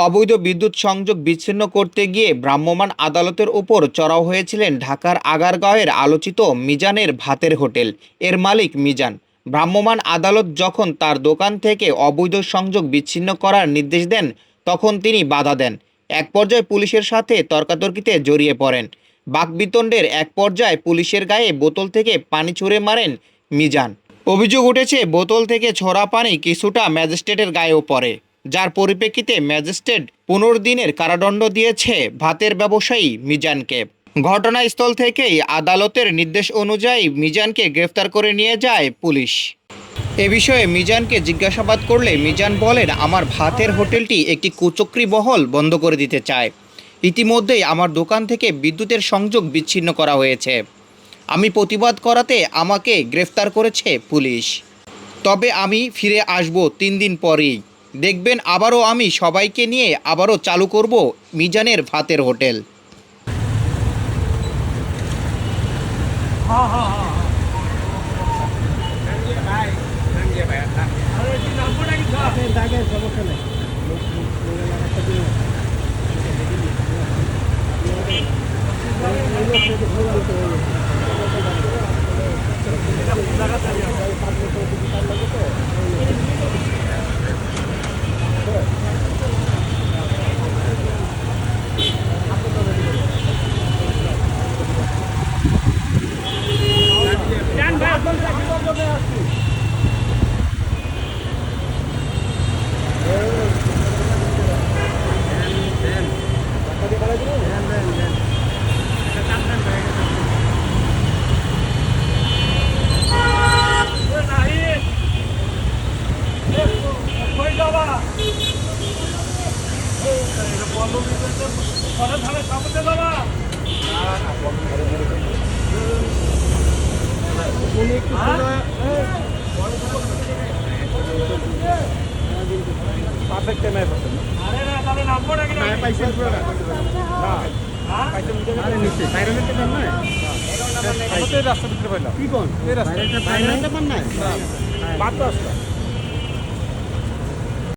অবৈধ বিদ্যুৎ সংযোগ বিচ্ছিন্ন করতে গিয়ে ভ্রাম্যমাণ আদালতের উপর চড়াও হয়েছিলেন ঢাকার আগারগাঁওয়ের আলোচিত মিজানের ভাতের হোটেল এর মালিক মিজান। ভ্রাম্যমাণ আদালত যখন তার দোকান থেকে অবৈধ সংযোগ বিচ্ছিন্ন করার নির্দেশ দেন তখন তিনি বাধা দেন। এক পর্যায়ে পুলিশের সাথে তর্কাতর্কিতে জড়িয়ে পড়েন। বাকবিতণ্ডের এক পর্যায়ে পুলিশের গায়ে বোতল থেকে পানি ছুঁড়ে মারেন মিজান। অভিযোগ উঠেছে বোতল থেকে ছোড়া পানি কিছুটা ম্যাজিস্ট্রেটের গায়েও পড়ে, যার পরিপ্রেক্ষিতে ম্যাজিস্ট্রেট 15 দিনের কারাদণ্ড দিয়েছে ভাতের ব্যবসায়ী মিজানকে। ঘটনাস্থল থেকেই আদালতের নির্দেশ অনুযায়ী মিজানকে গ্রেফতার করে নিয়ে যায় পুলিশ। এ বিষয়ে মিজানকে জিজ্ঞাসাবাদ করলে মিজান বলেন, আমার ভাতের হোটেলটি একটি কুচক্রী বহল বন্ধ করে দিতে চায়। ইতিমধ্যেই আমার দোকান থেকে বিদ্যুতের সংযোগ বিচ্ছিন্ন করা হয়েছে। আমি প্রতিবাদ করাতে আমাকে গ্রেফতার করেছে পুলিশ। তবে আমি ফিরে আসব 3 দিন পরেই। দেখবেন আবারও আমি সবাইকে নিয়ে আবারও চালু করব মিজানের ভাতের হোটেল। রাস্তা